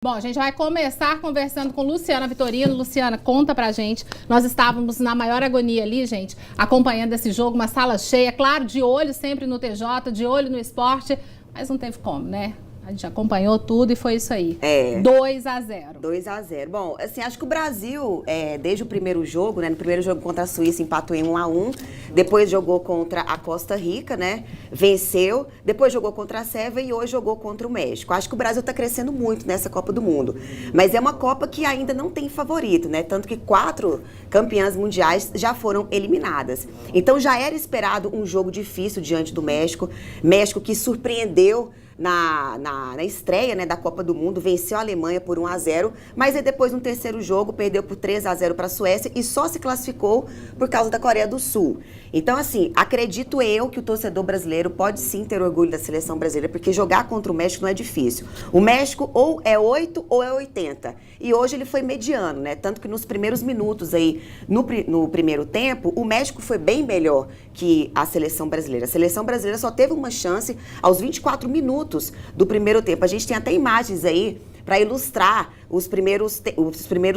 Bom, a gente vai começar conversando com Luciana Vitorino. Luciana, conta pra gente. Nós estávamos na maior agonia ali, gente, acompanhando esse jogo, uma sala cheia, claro, de olho sempre no TJ, de olho no esporte, mas não teve como, né? A gente acompanhou tudo e foi isso aí. 2-0. 2-0. Bom, assim, acho que o Brasil, desde o primeiro jogo, né? No primeiro jogo contra a Suíça, empatou em 1-1. Depois jogou contra a Costa Rica, né? Venceu. Depois jogou contra a Sérvia e hoje jogou contra o México. Acho que o Brasil está crescendo muito nessa Copa do Mundo. Mas é uma Copa que ainda não tem favorito, né? Tanto que 4 campeãs mundiais já foram eliminadas. Então já era esperado um jogo difícil diante do México. México que surpreendeu na estreia, né, da Copa do Mundo, venceu a Alemanha por 1-0, mas aí depois no terceiro jogo perdeu por 3-0 para a Suécia e só se classificou por causa da Coreia do Sul. Então, assim, acredito eu que o torcedor brasileiro pode sim ter orgulho da seleção brasileira, porque jogar contra o México não é difícil. O México ou é 8 ou é 80. E hoje ele foi mediano, né? Tanto que nos primeiros minutos aí, no primeiro tempo, o México foi bem melhor que a seleção brasileira. A seleção brasileira só teve uma chance aos 24 minutos do primeiro tempo. A gente tem até imagens aí para ilustrar os primeiros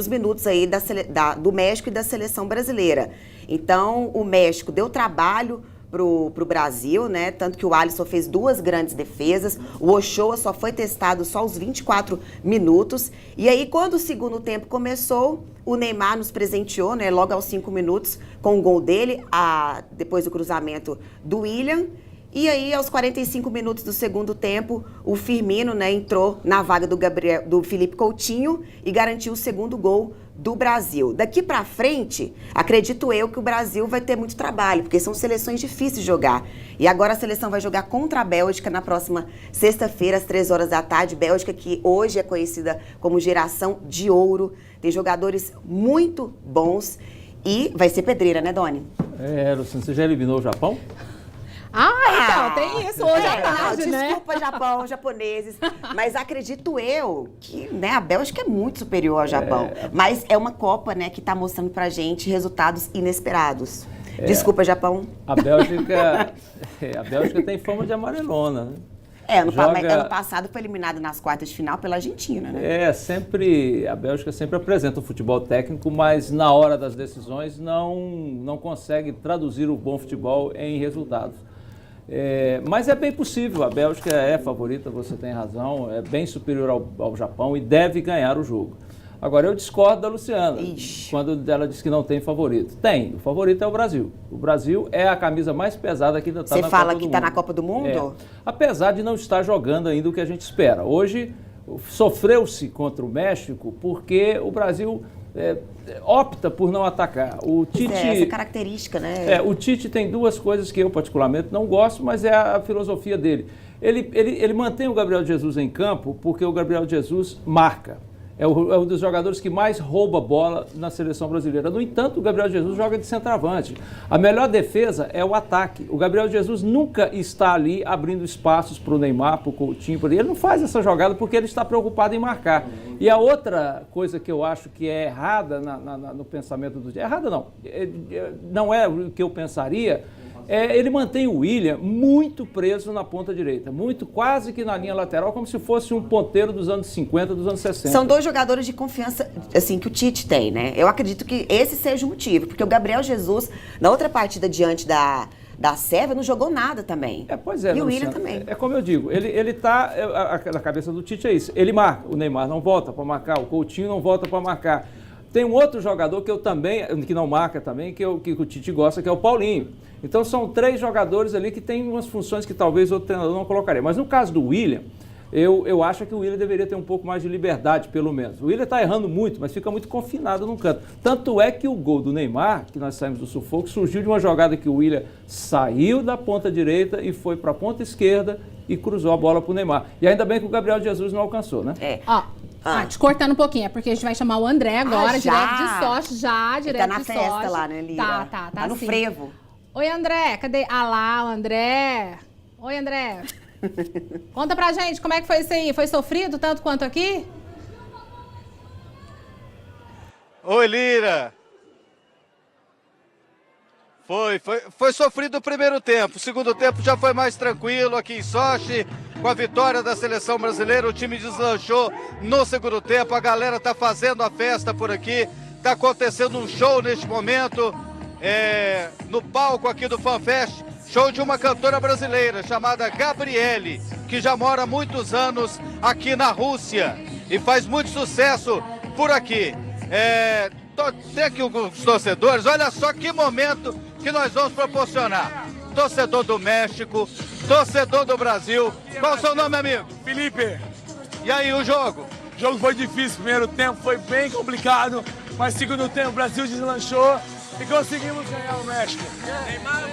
minutos aí do México e da seleção brasileira. Então, o México deu trabalho pro Brasil, né? Tanto que o Alisson fez 2 grandes defesas, o Ochoa só foi testado só aos 24 minutos. E aí, quando o segundo tempo começou, o Neymar nos presenteou, né? Logo aos 5 minutos, com o gol dele, depois do cruzamento do William. E aí, aos 45 minutos do segundo tempo, o Firmino, né, entrou na vaga do Felipe Coutinho e garantiu o segundo gol do Brasil. Daqui para frente, acredito eu que o Brasil vai ter muito trabalho, porque são seleções difíceis de jogar. E agora a seleção vai jogar contra a Bélgica na próxima sexta-feira, às 3 horas da tarde. Bélgica que hoje é conhecida como geração de ouro. Tem jogadores muito bons e vai ser pedreira, né, Doni? Luciano, você já eliminou o Japão? Então, tem isso hoje à tarde, né? Desculpa, Japão, japoneses, mas acredito eu que, né, a Bélgica é muito superior ao Japão. Mas é uma Copa, né, que está mostrando pra gente resultados inesperados. Desculpa, Japão. A Bélgica tem fama de amarelona, né? Ano passado foi eliminado nas quartas de final pela Argentina, né? A Bélgica sempre apresenta um futebol técnico, mas na hora das decisões não consegue traduzir o bom futebol em resultados. Mas é bem possível, a Bélgica é favorita, você tem razão, é bem superior ao Japão e deve ganhar o jogo. Agora, eu discordo da Luciana, quando ela diz que não tem favorito. Tem, o favorito é o Brasil. O Brasil é a camisa mais pesada que ainda está na Copa do Mundo. Você fala que está na Copa do Mundo? Apesar de não estar jogando ainda o que a gente espera. Hoje, sofreu-se contra o México porque o Brasil opta por não atacar. O Tite, essa característica, né? O Tite tem 2 coisas que eu particularmente não gosto, mas é a filosofia dele. Ele mantém o Gabriel Jesus em campo porque o Gabriel Jesus marca. É um dos jogadores que mais rouba bola na seleção brasileira. No entanto, o Gabriel Jesus joga de centroavante. A melhor defesa é o ataque. O Gabriel Jesus nunca está ali abrindo espaços para o Neymar, para o Coutinho. Ele não faz essa jogada porque ele está preocupado em marcar. E a outra coisa que eu acho que é errada no pensamento do... Errada não. Não é o que eu pensaria. Ele mantém o William muito preso na ponta direita, quase que na linha lateral, como se fosse um ponteiro dos anos 50, dos anos 60. São 2 jogadores de confiança, assim, que o Tite tem, né? Eu acredito que esse seja o motivo, porque o Gabriel Jesus, na outra partida diante da Sérvia, não jogou nada também. Pois é, e o William também. Como eu digo, ele tá, na cabeça do Tite é isso, ele marca, o Neymar não volta para marcar, o Coutinho não volta para marcar. Tem um outro jogador que não marca também, que o Tite gosta, que é o Paulinho. Então são 3 jogadores ali que têm umas funções que talvez outro treinador não colocaria. Mas no caso do William, eu acho que o William deveria ter um pouco mais de liberdade, pelo menos. O William está errando muito, mas fica muito confinado num canto. Tanto é que o gol do Neymar, que nós saímos do sufoco, surgiu de uma jogada que o William saiu da ponta direita e foi para a ponta esquerda e cruzou a bola para o Neymar. E ainda bem que o Gabriel Jesus não alcançou, né? Te cortando um pouquinho, é porque a gente vai chamar o André agora, direto de Sochi, direto de Sochi. Tá na festa lá, né, Lira? Tá no frevo. Oi, André, cadê? Lá, o André. Oi, André. Conta pra gente, como é que foi isso aí? Foi sofrido tanto quanto aqui? Oi, Lira. Foi sofrido o primeiro tempo. O segundo tempo já foi mais tranquilo aqui em Sochi. com a vitória da seleção brasileira. O time deslanchou no segundo tempo, a galera tá fazendo a festa por aqui. Tá acontecendo um show neste momento, no palco aqui do FanFest. Show de uma cantora brasileira chamada Gabriele, que já mora há muitos anos aqui na Rússia e faz muito sucesso por aqui. Tem aqui os torcedores, olha só que momento que nós vamos proporcionar. Torcedor do México, torcedor do Brasil. Qual o seu nome, amigo? Felipe. E aí, o jogo? O jogo foi difícil, primeiro tempo foi bem complicado, mas segundo tempo o Brasil deslanchou e conseguimos ganhar o México. Neymar.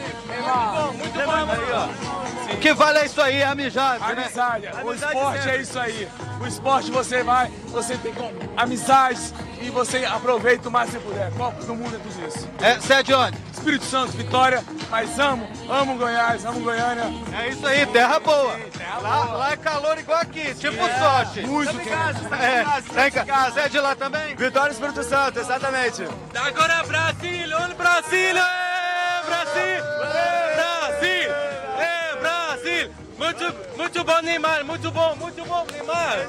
Muito bom, aí, ó. O que vale é isso aí, é amizade, né? Amizade. O esporte é isso aí. O esporte você tem amizades e você aproveita o máximo que puder. Copa do Mundo é tudo isso. Você é de onde? Espírito Santo, Vitória, mas amo Goiás, amo Goiânia. É isso aí, terra boa. Lá é calor igual aqui, tipo Sochi. Muito quente. Você é de lá também? Vitória, Espírito Santo, exatamente. Agora Brasil, olha Brasil, Brasil, Brasil, Brasil. Muito bom Neymar, muito bom Neymar.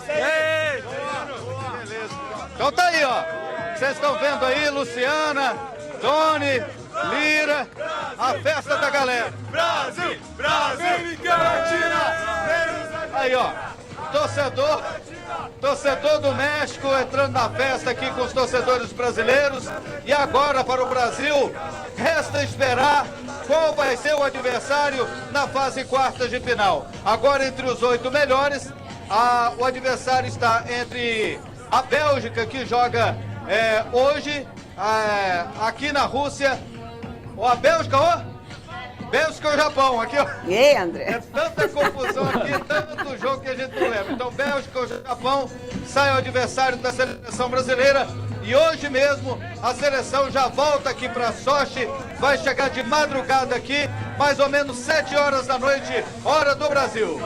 Beleza. Então tá aí, ó. Vocês estão vendo aí, Luciana, Tony, Lira, a festa da galera. Brasil, América Latina. Aí, ó, torcedor do México entrando na festa aqui com os torcedores brasileiros. E agora, para o Brasil, resta esperar qual vai ser o adversário na fase quartas de final. Agora, entre os 8 melhores, o adversário está entre a Bélgica, que joga hoje aqui na Rússia. A Bélgica, Bélgica ou Japão, aqui, ó. E aí, André? É tanta confusão aqui, tanto jogo que a gente não lembra. Então, Bélgica ou Japão sai o adversário da seleção brasileira. E hoje mesmo a seleção já volta aqui para Sochi, vai chegar de madrugada aqui, mais ou menos 7 horas da noite, hora do Brasil.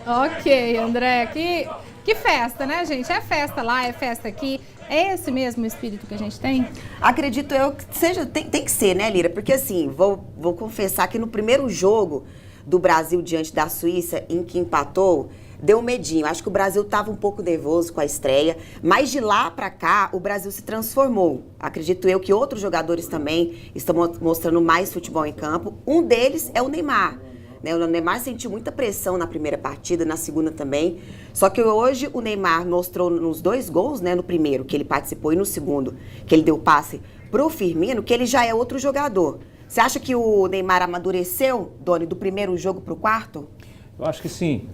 Ok, André, que festa, né, gente? É festa lá, é festa aqui. É esse mesmo espírito que a gente tem? Acredito eu que seja, tem que ser, né, Lira? Porque assim, vou confessar que no primeiro jogo do Brasil diante da Suíça, em que empatou, deu um medinho. Acho que o Brasil estava um pouco nervoso com a estreia, mas de lá para cá o Brasil se transformou. Acredito eu que outros jogadores também estão mostrando mais futebol em campo. Um deles é o Neymar. O Neymar sentiu muita pressão na primeira partida, na segunda também. Só que hoje o Neymar mostrou nos 2 gols, né, no primeiro que ele participou e no segundo que ele deu passe pro Firmino, que ele já é outro jogador. Você acha que o Neymar amadureceu, Doni, do primeiro jogo pro quarto? Eu acho que sim.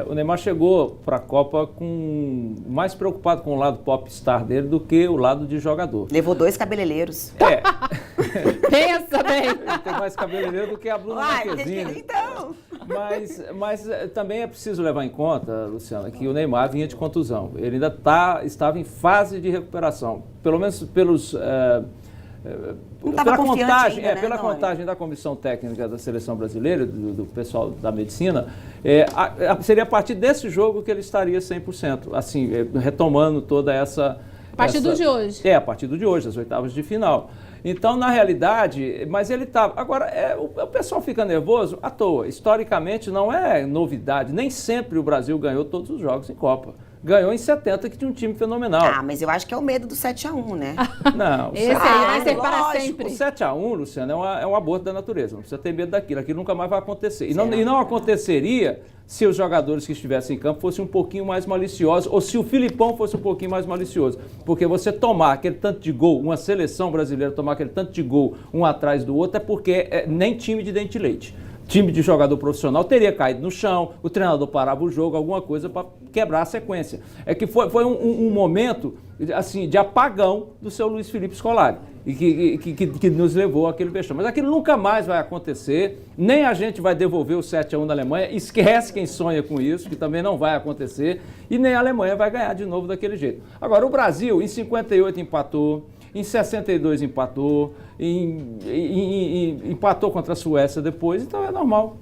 O Neymar chegou para a Copa mais preocupado com o lado popstar dele do que o lado de jogador. Levou 2 cabeleireiros. Pensa bem. Ele tem mais cabeleireiro do que a Bruna Marquezine. Então. Mas também é preciso levar em conta, Luciana, que o Neymar vinha de contusão. Ele ainda estava em fase de recuperação. Pelo menos pela contagem, ainda, né, pela contagem da comissão técnica da seleção brasileira, do pessoal da medicina, seria a partir desse jogo que ele estaria 100%, assim, retomando toda essa... A partir do de hoje. A partir do de hoje, as oitavas de final. Então, na realidade, mas ele estava... Agora, o pessoal fica nervoso à toa. Historicamente, não é novidade. Nem sempre o Brasil ganhou todos os jogos em Copa. Ganhou em 70, que tinha um time fenomenal. Mas eu acho que é o medo do 7-1, né? Não. Esse aí vai ser para lógico. sempre. O 7-1, Luciano, é um aborto da natureza. Não precisa ter medo daquilo. Aquilo nunca mais vai acontecer. E não aconteceria se os jogadores que estivessem em campo fossem um pouquinho mais maliciosos, ou se o Filipão fosse um pouquinho mais malicioso. Porque você tomar aquele tanto de gol, uma seleção brasileira tomar aquele tanto de gol um atrás do outro, é porque nem time de dente de leite. Time de jogador profissional teria caído no chão, o treinador parava o jogo, alguma coisa para quebrar a sequência. É que foi um momento assim, de apagão do seu Luiz Felipe Scolari, e que nos levou àquele vexame. Mas aquilo nunca mais vai acontecer, nem a gente vai devolver o 7-1 da Alemanha, esquece quem sonha com isso, que também não vai acontecer, e nem a Alemanha vai ganhar de novo daquele jeito. Agora, o Brasil, em 58 empatou, em 62 empatou, empatou contra a Suécia depois, então é normal.